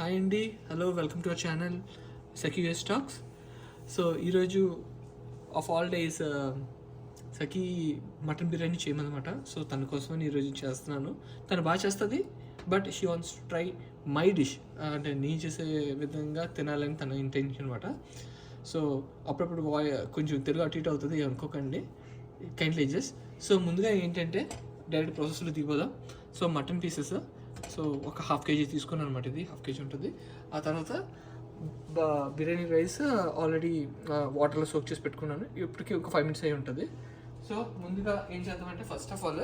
Hi అండి, hello, welcome to our channel Sakhi US talks. So ఈరోజు of all days Sakhi mutton biryani చేయమన్నమాట. So తన కోసం ఈరోజు చేస్తున్నాను. తను బాగా చేస్తుంది, but she wants to try my dish, అంటే నేను చేసే విధంగా తినాలని తన ఇంటెన్షన్ అనమాట. సో అప్పుడప్పుడు కొంచెం తెలుగు అటు ఇటు అవుతుంది, అనుకోకండి, కైండ్లీ అడ్జస్ట్. సో ముందుగా ఏంటంటే డైరెక్ట్ ప్రాసెస్లో దిగిపోదాం. సో మటన్ పీసెస్, సో ఒక హాఫ్ కేజీ తీసుకున్నాను అనమాట. ఇది హాఫ్ కేజీ ఉంటుంది. ఆ తర్వాత బిర్యానీ రైస్ ఆల్రెడీ వాటర్లో సోక్ చేసి పెట్టుకున్నాను. ఇప్పటికీ ఒక 5 minutes అయి ఉంటుంది. సో ముందుగా ఏం చేద్దామంటే, ఫస్ట్ ఆఫ్ ఆల్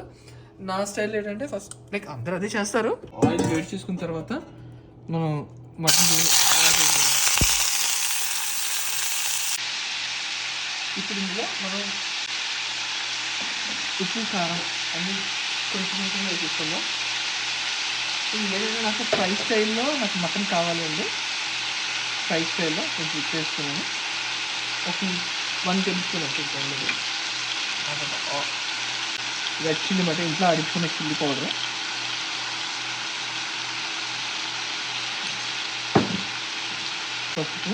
నా స్టైల్ ఏంటంటే, ఫస్ట్ లైక్ అందరూ అదే చేస్తారు, ఆయిల్ వేడి చేసుకున్న తర్వాత మనం మటన్ ఇప్పుడు ఇందులో మనం ఉప్పు కారం అన్నీ కొంచెం కొంచెం వేసుకుందాం. ఇది ఏదైనా నాకు ఫ్రై స్టైల్లో నాకు మటన్ కావాలి అండి. ఫ్రై స్టైల్లో కొంచెం ఉప్పు వేసుకున్నాను. ఒక 1 tablespoon అనుకుంటాను. రెడ్ చిల్లీ మాట ఇంట్లో అడిచుకున్న చిల్లీ పౌడర్, పసుపు,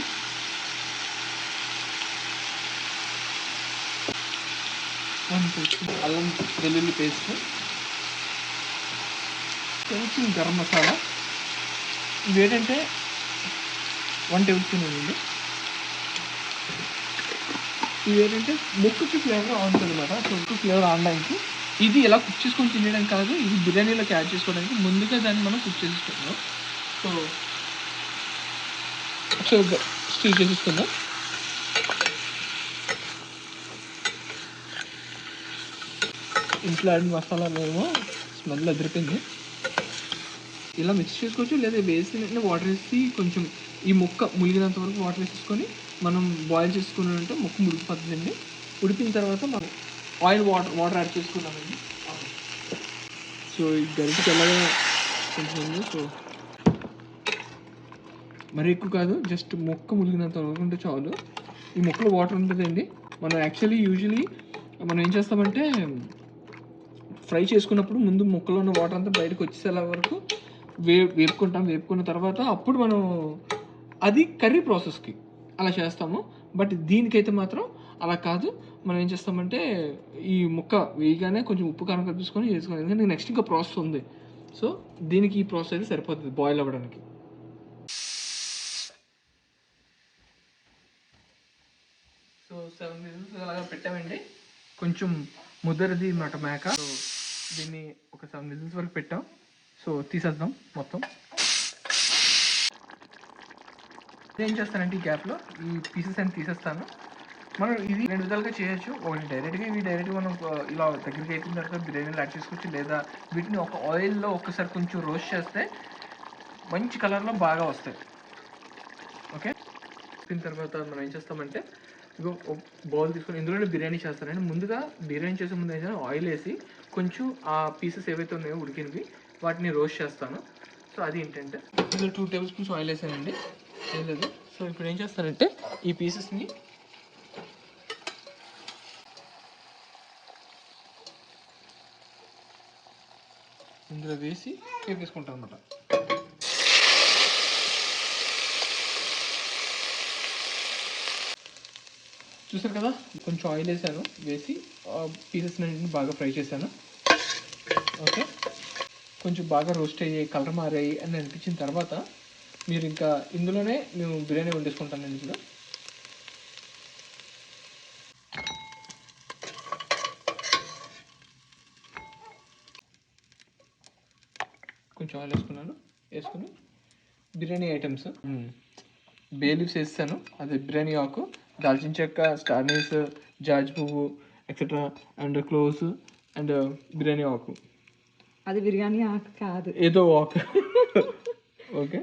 అల్లం వెల్లుల్లి పేస్ట్, కొంచెం గరం మసాలా. ఇవి ఏంటంటే 1 tablespoon అండి. ఇవి ఏంటంటే ముక్కుకి ఫ్లేవర్ ఉంటుంది అనమాట. సో ముక్కు ఫ్లేవర్ ఆడడానికి ఇది ఎలా కుక్ చేసుకొని తినడానికి కాదు, ఇది బిర్యానీలోకి యాడ్ చేసుకోవడానికి ముందుగా దాన్ని మనం కుక్ చేసుకుంటున్నాం. సో స్టిల్ చేసేసుకుందాం. ఇంట్లో ఆడిన మసాలాలు ఏమో స్మెల్ అదిరిపోయింది. ఇలా మిక్స్ చేసుకోవచ్చు, లేదా వేసిన వాటర్ వేసి కొంచెం ఈ ముక్క ములిగినంత వరకు వాటర్ వేసేసుకొని మనం బాయిల్ చేసుకున్నామంటే ముక్క ముడికిపోతుందండి. ఉడికిన తర్వాత మనం ఆయిల్ వాటర్ యాడ్ చేసుకున్నామండి. సో ఈ గరిటెకి ఎలాగా కొంచెం, సో మరి ఎక్కువ కాదు, జస్ట్ ముక్క ములిగినంత వరకు ఉంటే చాలు. ఈ ముక్కలో వాటర్ ఉంటుందండి. మనం యూజువలీ మనం ఏం చేస్తామంటే, ఫ్రై చేసుకున్నప్పుడు ముందు ముక్కలో ఉన్న వాటర్ అంతా బయటకు వచ్చేసేలా వరకు వేపుకున్న తర్వాత అప్పుడు మనం అది కర్రీ ప్రాసెస్కి అలా చేస్తాము. బట్ దీనికైతే మాత్రం అలా కాదు. మనం ఏం చేస్తామంటే, ఈ ముక్క వేయగానే కొంచెం ఉప్పు కారం కలిపేసుకొని చేసుకోవాలి. ఎందుకంటే నెక్స్ట్ ఇంకా ప్రాసెస్ ఉంది. సో దీనికి ఈ ప్రాసెస్ అయితే సరిపోతుంది బాయిల్ అవ్వడానికి. సో 7 minutes అలాగా పెట్టామండి. కొంచెం ముద్దరిది మాట మేక. సో దీన్ని ఒక 7 minutes వరకు పెట్టాం. సో తీసేద్దాం మొత్తం. ఏం చేస్తానంటే, ఈ గ్యాప్లో ఈ పీసెస్ అని తీసేస్తాను. మనం ఇది 2 విధాలుగా చేయొచ్చు. ఒకటి డైరెక్ట్గా మనం ఇలా దగ్గరికి అయిపోయిన తర్వాత బిర్యానీలో యాడ్ చేసుకోవచ్చు, లేదా వీటిని ఒక ఆయిల్లో ఒక్కసారి కొంచెం రోస్ట్ చేస్తే మంచి కలర్లో బాగా వస్తాయి. ఓకే, దీని తర్వాత మనం ఏం చేస్తామంటే, ఇగో బౌల్ తీసుకొని ఇందులోనే బిర్యానీ చేస్తానండి. ముందుగా బిర్యానీ చేసే ముందు అయితే ఆయిల్ వేసి కొంచెం ఆ పీసెస్ ఏవైతే ఉన్నాయో ఉడికినవి వాటిని రోస్ట్ చేస్తాను. సో అది ఏంటంటే, ఇందులో 2 tablespoons ఆయిల్ వేసానండి, ఏం లేదు. సో ఇప్పుడు ఏం చేస్తానంటే, ఈ పీసెస్ని ఇందులో వేసి వేసుకుంటాం అన్నమాట. చూసారు కదా, కొంచెం ఆయిల్ వేసాను, వేసి పీసెస్ అన్నింటిని బాగా ఫ్రై చేశాను. ఓకే, కొంచెం బాగా రోస్ట్ అయ్యాయి, కలర్ మారాయి అని అనిపించిన తర్వాత మీరు ఇంకా ఇందులోనే మేము బిర్యానీ వండేసుకుంటానండి. ఇప్పుడు కొంచెం ఆయిల్ వేసుకుని బిర్యానీ ఐటమ్స్, బే లీవ్స్ వేస్తాను, అదే బిర్యానీ ఆకు, దాల్చిన చెక్క, స్టార్ నీస్, జాజ్ పువ్వు etcetera, and cloves and biryani ఆకు. అది బిర్యానీ ఆకు కాదు, ఏదో ఆకు. ఓకే,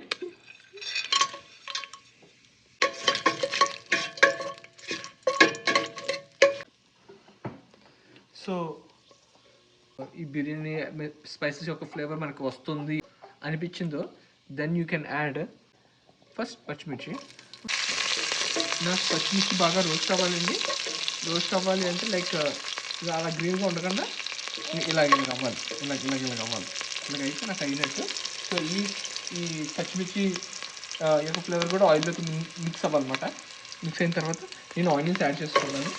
సో ఈ బిర్యానీ స్పైసెస్ యొక్క ఫ్లేవర్ మనకు వస్తుంది అనిపించిందో, then you can add first పచ్చిమిర్చి. నాకు పచ్చిమిర్చి బాగా రోస్ట్ అవ్వాలండి. రోస్ట్ అవ్వాలి అంటే లైక్ అలా గ్రీన్గా ఉండకుండా ఇలాగ అవ్వాలి, ఇలాగ అవ్వాలి. ఇలాగైతే నాకు అయినట్టు. సో ఈ పచ్చిమిర్చి ఈ యొక్క ఫ్లేవర్ కూడా ఆయిల్లోకి మిక్స్ అవ్వాలన్నమాట. మిక్స్ అయిన తర్వాత నేను ఆనియన్స్ యాడ్ చేసుకున్నాను.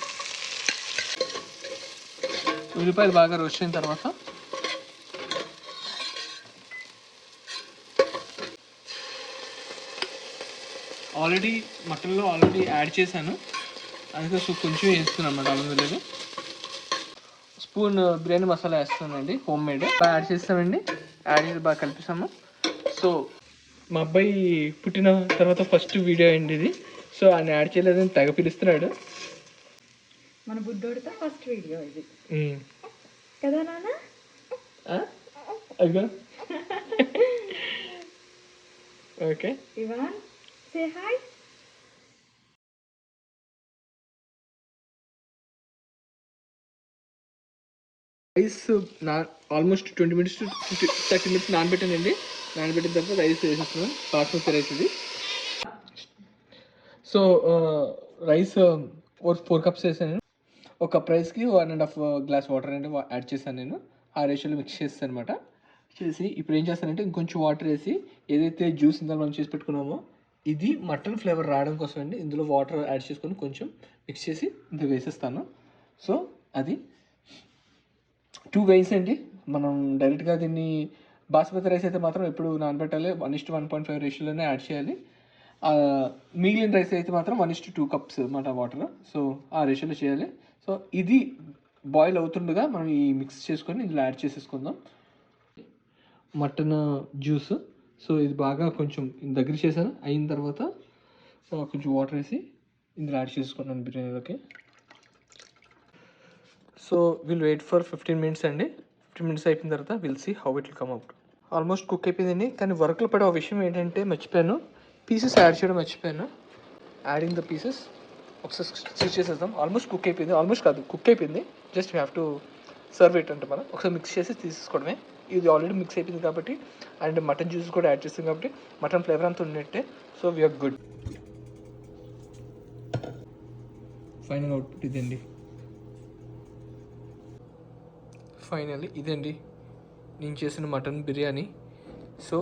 ఉల్లిపాయలు బాగా రోస్ట్ అయిన తర్వాత మటన్లో ఆల్రెడీ యాడ్ చేశాను, అందుకే సో కొంచెం వేస్తున్నాను అన్నమాట. అల్లం వెల్లుల్లి స్పూన్ బిర్యానీ మసాలా వేస్తానండి, హోమ్ మేడ్. బాగా యాడ్ చేస్తామండి. యాడ్ చేసి బాగా కలిపిస్తాము. సో మా అబ్బాయి పుట్టిన తర్వాత ఫస్ట్ వీడియో అండి ఇది. సో ఆయన యాడ్ చేయలేదని తెగ పిలుస్తున్నాడు. మన బుద్ధోడితో ఫస్ట్ వీడియో ఇది కదా నాన్న? అయ్యో okay Ivan say hi. Rice almost 20 minutes to 30 minutes నానబెట్టానండి. నానబెట్టిన తర్వాత రైస్ వేసేస్తున్నాను. బాస్మతి రైస్ ఇది. సో రైస్ 4 cups వేసాను. ఒక కప్ రైస్కి 1.5 glass వాటర్ అనేది యాడ్ చేశాను నేను. ఆ రేషియోలో మిక్స్ చేస్తాను అనమాట. చేసి ఇప్పుడు ఏం చేస్తానంటే ఇంకొంచెం వాటర్ వేసి ఏదైతే జ్యూస్ ఇందులో మనం చేసి పెట్టుకున్నామో ఇది మటన్ ఫ్లేవర్ రావడం కోసం అండి ఇందులో వాటర్ యాడ్ చేసుకొని కొంచెం మిక్స్ చేసి ఇందులో వేసేస్తాను. సో అది 2 ways అండి. మనం డైరెక్ట్గా దీన్ని బాస్మతి రైస్ అయితే మాత్రం ఎప్పుడు నానబెట్టాలి, 1:1.5 రేషియోలోనే యాడ్ చేయాలి. మిగిలిన రైస్ అయితే మాత్రం 1:2 cups అన్నమాట వాటర్. సో ఆ రేషియోలో చేయాలి. సో ఇది బాయిల్ అవుతుండగా మనం ఈ మిక్స్ చేసుకొని ఇందులో యాడ్ చేసేసుకుందాం మటన్ జ్యూస్. సో ఇది బాగా కొంచెం దగ్గర చేశాను. అయిన తర్వాత కొంచెం వాటర్ వేసి ఇందులో యాడ్ చేసుకున్నాను బిర్యానీలోకి. So will wait for 15 minutes అండి. 15 minutes అయిపోయిన తర్వాత will see how it will come out. Almost cook అయిపోయిందండి. కానీ వర్క్లో పడే ఒక విషయం ఏంటంటే మర్చిపోయాను, పీసెస్ యాడ్ చేయడం మర్చిపోయాను. యాడింగ్ ద పీసెస్ ఒకసారి స్టిచ్ చేసేద్దాం. ఆల్మోస్ట్ కుక్ అయిపోయింది, ఆల్మోస్ట్ కాదు కుక్ అయిపోయింది. Just you have to serve it అంటే మనం ఒకసారి మిక్స్ చేసి తీసుకోవడమే. ఇది ఆల్రెడీ మిక్స్ అయిపోయింది కాబట్టి అండ్ మటన్ జ్యూస్ కూడా యాడ్ చేస్తుంది కాబట్టి మటన్ ఫ్లేవర్ అంతా ఉన్నట్టే. So we're good. Final output ఇదండి. ఫైనల్లీ ఇదండి నేను చేసిన మటన్ బిర్యానీ. సో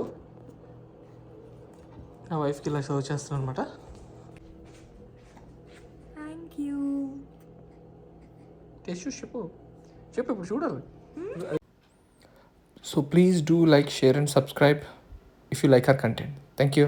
నా వైఫ్కి ఇలా సర్వ్ చేస్తాను అనమాట. Thank you. టేస్ట్ చూసి చెప్పు ఇప్పుడు చూడాలి. So please do like, share and subscribe if you like our content. Thank you.